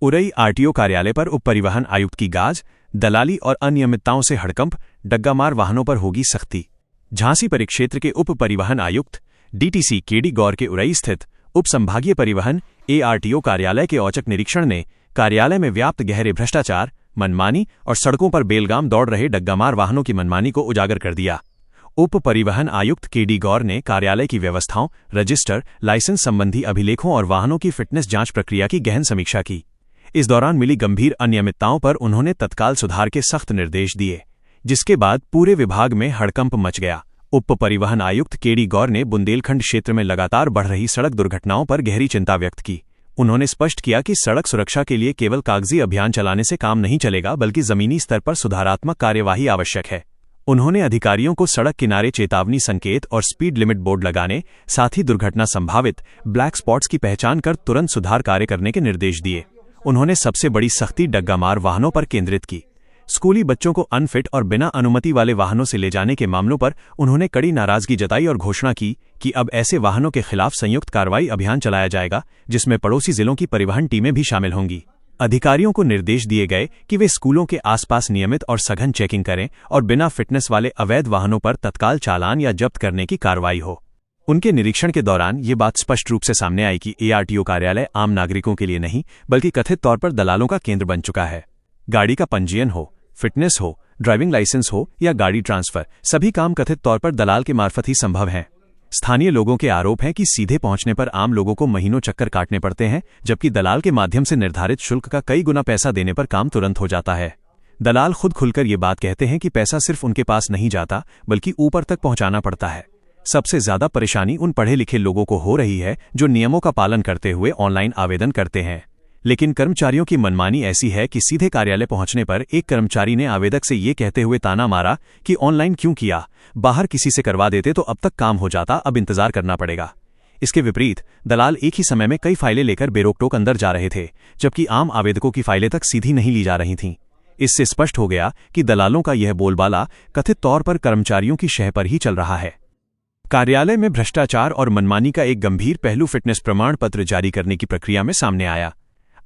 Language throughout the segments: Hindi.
उरई आरटीओ कार्यालय पर उप परिवहन आयुक्त की गाज, दलाली और अनियमितताओं से हड़कंप, डग्गामार वाहनों पर होगी सख्ती। झांसी परिक्षेत्र के उप परिवहन आयुक्त डीटीसी केडी गौर के उरई स्थित उप संभागीय परिवहन एआरटीओ कार्यालय के औचक निरीक्षण ने कार्यालय में व्याप्त गहरे भ्रष्टाचार, मनमानी और सड़कों पर बेलगाम दौड़ रहे डग्गामार वाहनों की मनमानी को उजागर कर दिया। उप परिवहन आयुक्त केडी गौर ने कार्यालय की व्यवस्थाओं, रजिस्टर, लाइसेंस संबंधी अभिलेखों और वाहनों की फिटनेस जांच प्रक्रिया की गहन समीक्षा की। इस दौरान मिली गंभीर अनियमितताओं पर उन्होंने तत्काल सुधार के सख्त निर्देश दिए, जिसके बाद पूरे विभाग में हड़कंप मच गया। उप परिवहन आयुक्त केडी गौर ने बुंदेलखंड क्षेत्र में लगातार बढ़ रही सड़क दुर्घटनाओं पर गहरी चिंता व्यक्त की। उन्होंने स्पष्ट किया कि सड़क सुरक्षा के लिए केवल कागजी अभियान चलाने से काम नहीं चलेगा, बल्कि जमीनी स्तर पर सुधारात्मक कार्यवाही आवश्यक है। उन्होंने अधिकारियों को सड़क किनारे चेतावनी संकेत और स्पीड लिमिट बोर्ड लगाने, साथ ही दुर्घटना संभावित ब्लैक स्पॉट्स की पहचान कर तुरंत सुधार कार्य करने के निर्देश दिए। उन्होंने सबसे बड़ी सख्ती डग्गामार वाहनों पर केंद्रित की। स्कूली बच्चों को अनफिट और बिना अनुमति वाले वाहनों से ले जाने के मामलों पर उन्होंने कड़ी नाराजगी जताई और घोषणा की कि अब ऐसे वाहनों के खिलाफ संयुक्त कार्रवाई अभियान चलाया जाएगा, जिसमें पड़ोसी जिलों की परिवहन टीमें भी शामिल होंगी। अधिकारियों को निर्देश दिए गए कि वे स्कूलों के आसपास नियमित और सघन चेकिंग करें और बिना फिटनेस वाले अवैध वाहनों पर तत्काल चालान या जब्त करने की कार्रवाई हो। उनके निरीक्षण के दौरान ये बात स्पष्ट रूप से सामने आई कि एआरटीओ कार्यालय आम नागरिकों के लिए नहीं, बल्कि कथित तौर पर दलालों का केंद्र बन चुका है। गाड़ी का पंजीयन हो, फिटनेस हो, ड्राइविंग लाइसेंस हो या गाड़ी ट्रांसफर, सभी काम कथित तौर पर दलाल के मार्फत ही संभव हैं। स्थानीय लोगों के आरोप हैं कि सीधे पहुंचने पर आम लोगों को महीनों चक्कर काटने पड़ते हैं, जबकि दलाल के माध्यम से निर्धारित शुल्क का कई गुना पैसा देने पर काम तुरंत हो जाता है। दलाल खुद खुलकर ये बात कहते हैं कि पैसा सिर्फ उनके पास नहीं जाता, बल्कि ऊपर तक पहुंचाना पड़ता है। सबसे ज्यादा परेशानी उन पढ़े लिखे लोगों को हो रही है जो नियमों का पालन करते हुए ऑनलाइन आवेदन करते हैं, लेकिन कर्मचारियों की मनमानी ऐसी है कि सीधे कार्यालय पहुंचने पर एक कर्मचारी ने आवेदक से ये कहते हुए ताना मारा कि ऑनलाइन क्यों किया, बाहर किसी से करवा देते तो अब तक काम हो जाता, अब इंतजार करना पड़ेगा। इसके विपरीत दलाल एक ही समय में कई फाइलें लेकर बेरोक-टोक अंदर जा रहे थे, जबकि आम आवेदकों की फाइलें तक सीधी नहीं ली जा रही थीं। इससे स्पष्ट हो गया कि दलालों का यह बोलबाला कथित तौर पर कर्मचारियों की शह पर ही चल रहा है। कार्यालय में भ्रष्टाचार और मनमानी का एक गंभीर पहलू फिटनेस प्रमाण पत्र जारी करने की प्रक्रिया में सामने आया।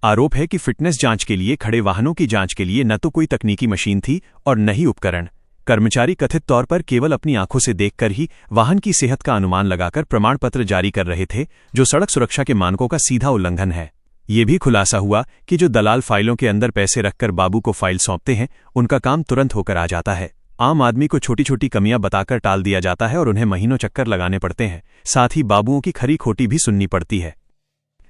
आरोप है कि फिटनेस जांच के लिए खड़े वाहनों की जांच के लिए न तो कोई तकनीकी मशीन थी और न ही उपकरण। कर्मचारी कथित तौर पर केवल अपनी आंखों से देखकर ही वाहन की सेहत का अनुमान लगाकर प्रमाण पत्र जारी कर रहे थे, जो सड़क सुरक्षा के मानकों का सीधा उल्लंघन है। ये भी खुलासा हुआ कि जो दलाल फाइलों के अंदर पैसे रखकर बाबू को फाइल सौंपते हैं, उनका काम तुरंत होकर आ जाता है। आम आदमी को छोटी छोटी कमियां बताकर टाल दिया जाता है और उन्हें महीनों चक्कर लगाने पड़ते हैं, साथ ही बाबुओं की खरी खोटी भी सुननी पड़ती है।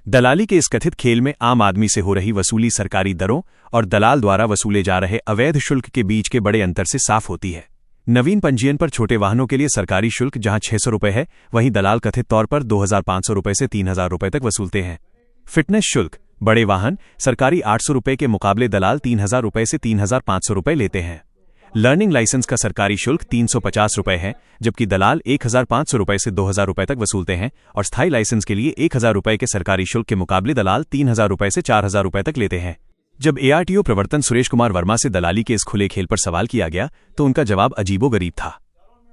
दलाली के इस कथित खेल में आम आदमी से हो रही वसूली सरकारी दरों और दलाल द्वारा वसूले जा रहे अवैध शुल्क के बीच के बड़े अंतर से साफ होती है। नवीन पंजीयन पर छोटे वाहनों के लिए सरकारी शुल्क जहां 600 रुपये है, वहीं दलाल कथित तौर पर 2500 रुपये से 3000 रुपये तक वसूलते हैं। फिटनेस शुल्क बड़े वाहन सरकारी 800 रुपये के मुकाबले दलाल 3000 रुपये से 3500 रुपये लेते हैं। लर्निंग लाइसेंस का सरकारी शुल्क 350 रुपये है, जबकि दलाल 1500 रुपये से 2000 रुपये तक वसूलते हैं और स्थायी लाइसेंस के लिए 1000 रुपये के सरकारी शुल्क के मुकाबले दलाल 3000 रुपये से 4000 रुपये तक लेते हैं। जब एआरटीओ प्रवर्तन सुरेश कुमार वर्मा से दलाली के इस खुले खेल पर सवाल किया गया, तो उनका जवाब अजीबोगरीब था।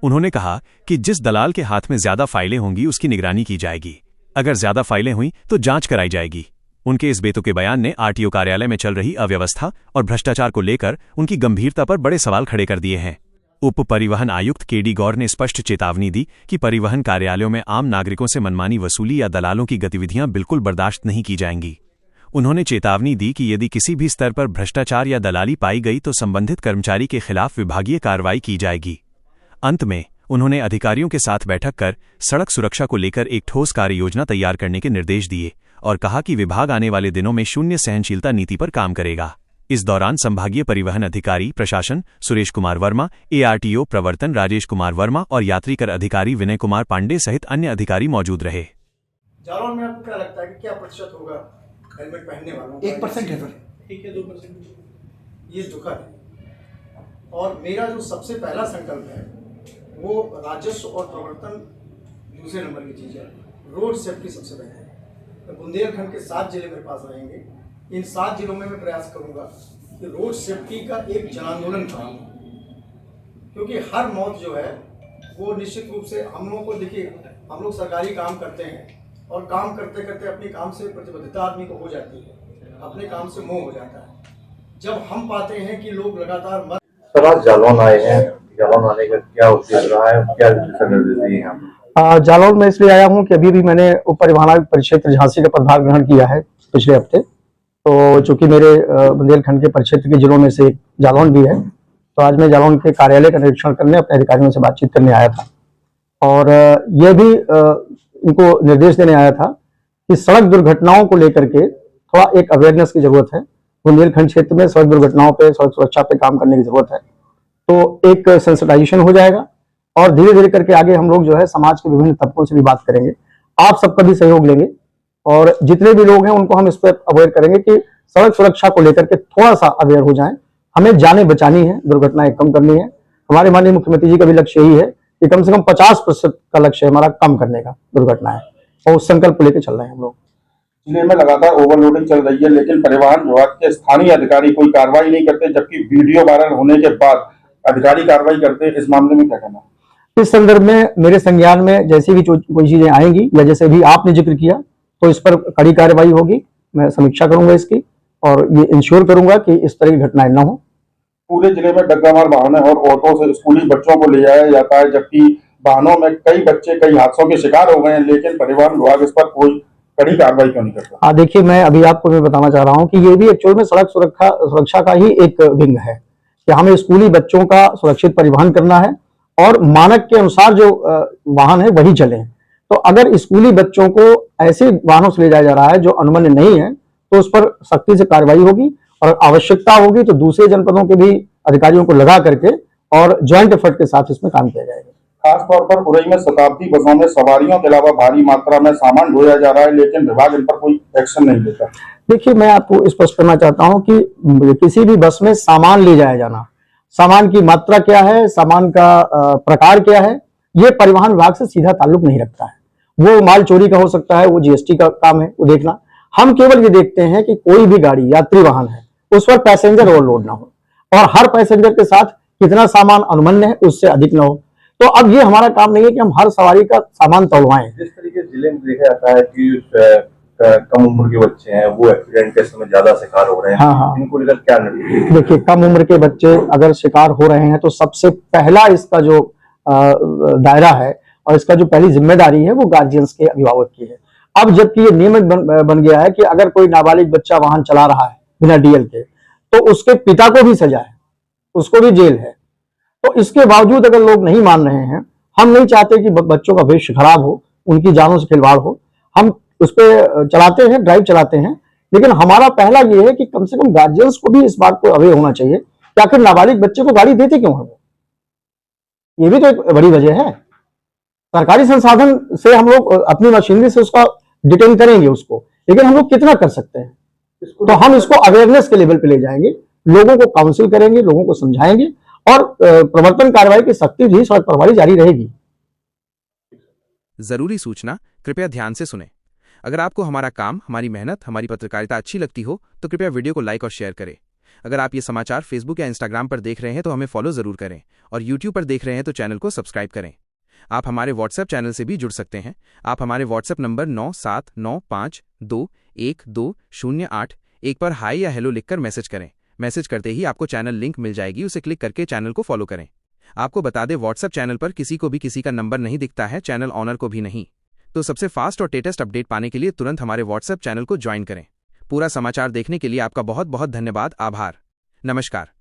उन्होंने कहा कि जिस दलाल के हाथ में ज्यादा फाइलें होंगी उसकी निगरानी की जाएगी, अगर ज्यादा फाइलें हुई तो जांच कराई जाएगी। उनके इस बेतुके बयान ने आरटीओ कार्यालय में चल रही अव्यवस्था और भ्रष्टाचार को लेकर उनकी गंभीरता पर बड़े सवाल खड़े कर दिए हैं। उप परिवहन आयुक्त केडी गौर ने स्पष्ट चेतावनी दी कि परिवहन कार्यालयों में आम नागरिकों से मनमानी वसूली या दलालों की गतिविधियां बिल्कुल बर्दाश्त नहीं की जाएंगी। उन्होंने चेतावनी दी कि यदि किसी भी स्तर पर भ्रष्टाचार या दलाली पाई गई तो संबंधित कर्मचारी के खिलाफ विभागीय कार्रवाई की जाएगी। अंत में उन्होंने अधिकारियों के साथ बैठक कर सड़क सुरक्षा को लेकर एक ठोस कार्य योजना तैयार करने के निर्देश दिए और कहा कि विभाग आने वाले दिनों में शून्य सहनशीलता नीति पर काम करेगा। इस दौरान संभागीय परिवहन अधिकारी प्रशासन सुरेश कुमार वर्मा, एआरटीओ प्रवर्तन राजेश कुमार वर्मा और यात्री कर अधिकारी विनय कुमार पांडे सहित अन्य अधिकारी मौजूद रहे। जालौन में आपको क्या लगता है कि क्या प्रतिशत होगा हेलमेट पहनने वालों? 1% है सर। ठीक है, 2%। ये दुखद है और मेरा जो सबसे पहला संकल्प है वो राजस्व और प्रवर्तन दूसरे नंबर की चीज़ है, रोड सेफ्टी सबसे पहले है। तो बुंदेलखंड के 7 जिले मेरे पास रहेंगे, इन 7 जिलों में मैं प्रयास करूंगा कि रोड सेफ्टी का एक जन आंदोलन कराऊं, क्योंकि हर मौत जो है वो निश्चित रूप से हम लोगों को, देखिए हम लोग सरकारी काम करते हैं और काम करते करते अपनी काम से प्रतिबद्धता आदमी को हो जाती है, अपने काम से मोह हो जाता है। जब हम पाते हैं कि लोग लगातार मर सर आज जालौन आए हैं, जालौन आने का क्या उद्देश्य रहा है, क्या दिशा निर्देश दिए हैं? जालौन में इसलिए आया हूं कि अभी भी मैंने उप परिवहन आयुक्त परिक्षेत्र झांसी का पदभार ग्रहण किया है पिछले हफ्ते। तो चूंकि मेरे बुंदेलखंड के परिक्षेत्र के जिलों में से जालौन भी है, तो आज मैं जालौन के कार्यालय का निरीक्षण करने अपने अधिकारियों से बातचीत करने आया था। और यह भी इनको निर्देश देने आया था कि सड़क दुर्घटनाओं को लेकर के थोड़ा एक अवेयरनेस की जरूरत है। बुंदेलखंड क्षेत्र में सड़क दुर्घटनाओं पे, सड़क सुरक्षा पे काम करने की जरूरत है। तो एक सेंसिटाइजेशन हो जाएगा और धीरे धीरे करके आगे हम लोग जो है समाज के विभिन्न तबकों से भी बात करेंगे। आप सबका भी सहयोग लेंगे और जितने भी लोग हैं उनको हम इस पर अवेयर करेंगे कि सड़क सुरक्षा को लेकर के थोड़ा सा अवेयर हो जाएं। हमें जानें बचानी है, दुर्घटनाएं कम करनी है। हमारे माननीय मुख्यमंत्री जी का भी लक्ष्य यही है कि कम से कम 50% का लक्ष्य हमारा कम करने का दुर्घटनाएं, और उस संकल्प लेकर चल रहे हैं हम लोग। जिले में लगातार ओवरलोडिंग चल रही है, लेकिन परिवहन विभाग के स्थानीय अधिकारी कोई कार्रवाई नहीं करते, जबकि वीडियो वायरल होने के बाद अधिकारी कार्रवाई करते हैं। इस मामले में क्या कहना? इस संदर्भ में मेरे संज्ञान में जैसी भी कोई चीजें आएंगी या जैसे भी आपने जिक्र किया, तो इस पर कड़ी कार्रवाई होगी। मैं समीक्षा करूंगा इसकी और ये इंश्योर करूंगा कि इस तरह की घटनाएं न हो। पूरे जिले में डग्गामार वाहनों और ऑटो से स्कूली बच्चों को ले जाया जाता है, जबकि वाहनों में कई बच्चे कई हादसों के शिकार हो गए हैं, लेकिन परिवहन विभाग इस पर कोई कड़ी कार्रवाई क्यों नहीं करता? देखिए, मैं अभी आपको मैं बताना चाह रहा हूं कि ये भी एक्चुअल में सड़क सुरक्षा का ही एक विंग है कि हमें स्कूली बच्चों का सुरक्षित परिवहन करना है और मानक के अनुसार जो वाहन है वही चले। तो अगर स्कूली बच्चों को ऐसे वाहनों से ले जाया जा रहा है जो अनुमन्य नहीं है, तो उस पर सख्ती से कार्रवाई होगी और आवश्यकता होगी तो दूसरे जनपदों के भी अधिकारियों को लगा करके और ज्वाइंट एफर्ट के साथ इसमें काम किया जाएगा। खासतौर पर उरई में शताब्दी बसों में सवारियों के अलावा भारी मात्रा में सामान ढोया जा रहा है, लेकिन विभाग इन पर कोई एक्शन नहीं लेता। देखिए, मैं आपको स्पष्ट करना चाहता हूं कि किसी भी बस में सामान ले जाया जाना, सामान की मात्रा क्या है, सामान का प्रकार क्या है, ये परिवहन विभाग से सीधा ताल्लुक नहीं रखता है। वो माल चोरी का हो सकता है, वो जीएसटी का काम है, वो देखना। हम केवल ये देखते हैं कि कोई भी गाड़ी यात्री वाहन है उस पर पैसेंजर ओवरलोड ना हो और हर पैसेंजर के साथ कितना सामान अनुमन्य है उससे अधिक ना हो। तो अब ये हमारा काम नहीं है कि हम हर सवारी का सामान तोड़वाएं। जिस तरीके जिले में देखा जाता है कि कम उम्र के बच्चे हैं वो एक्सीडेंट के समय ज्यादा शिकार हो रहे हैं। हाँ। इनको लेकर क्या निर्देश? देखिए, कम उम्र के बच्चे अगर शिकार हो रहे हैं तो सबसे पहला इसका जो दायरा है और इसका जो पहली जिम्मेदारी है वो गार्जियंस के, अभिभावक की है। अब जबकि ये नियमित बन गया है कि अगर कोई नाबालिग बच्चा वाहन चला रहा है बिना डीएल के, तो उसके पिता को भी सजा है, उसको भी जेल है। तो इसके बावजूद अगर लोग नहीं मान रहे हैं, हम नहीं चाहते कि बच्चों का भविष्य खराब हो, उनकी जानों से खिलवाड़ हो, हम उस पर चलाते हैं, ड्राइव चलाते हैं, लेकिन हमारा पहला ये है कि कम से कम गार्जियंस को भी इस बात को अवेयर होना चाहिए कि आखिर नाबालिग बच्चे को गाड़ी देते क्यों है वो। ये भी तो एक बड़ी वजह है। सरकारी संसाधन से हम लोग अपनी मशीनरी से उसका डिटेन करेंगे उसको, लेकिन हम लोग कितना कर सकते हैं? तो हम इसको अवेयरनेस के लेवल पे ले जाएंगे, लोगों को काउंसिल करेंगे, लोगों को समझाएंगे और प्रवर्तन कार्रवाई की सख्ती भी सड़क प्रभारी जारी रहेगी। जरूरी सूचना कृपया ध्यान से सुने। अगर आपको हमारा काम, हमारी मेहनत, हमारी पत्रकारिता अच्छी लगती हो तो कृपया वीडियो को लाइक और शेयर करें। अगर आप ये समाचार फेसबुक या इंस्टाग्राम पर देख रहे हैं तो हमें फॉलो जरूर करें और यूट्यूब पर देख रहे हैं तो चैनल को सब्सक्राइब करें। आप हमारे व्हाट्सएप चैनल से भी जुड़ सकते हैं। आप हमारे व्हाट्सएप नंबर 9795212081 पर हाई या हेलो लिखकर मैसेज करें। मैसेज करते ही आपको चैनल लिंक मिल जाएगी, उसे क्लिक करके चैनल को फॉलो करें। आपको बता दें, व्हाट्सएप चैनल पर किसी को भी किसी का नंबर नहीं दिखता है, चैनल ऑनर को भी नहीं। तो सबसे फास्ट और लेटेस्ट अपडेट पाने के लिए तुरंत हमारे व्हाट्सएप चैनल को ज्वाइन करें। पूरा समाचार देखने के लिए आपका बहुत बहुत धन्यवाद। आभार। नमस्कार।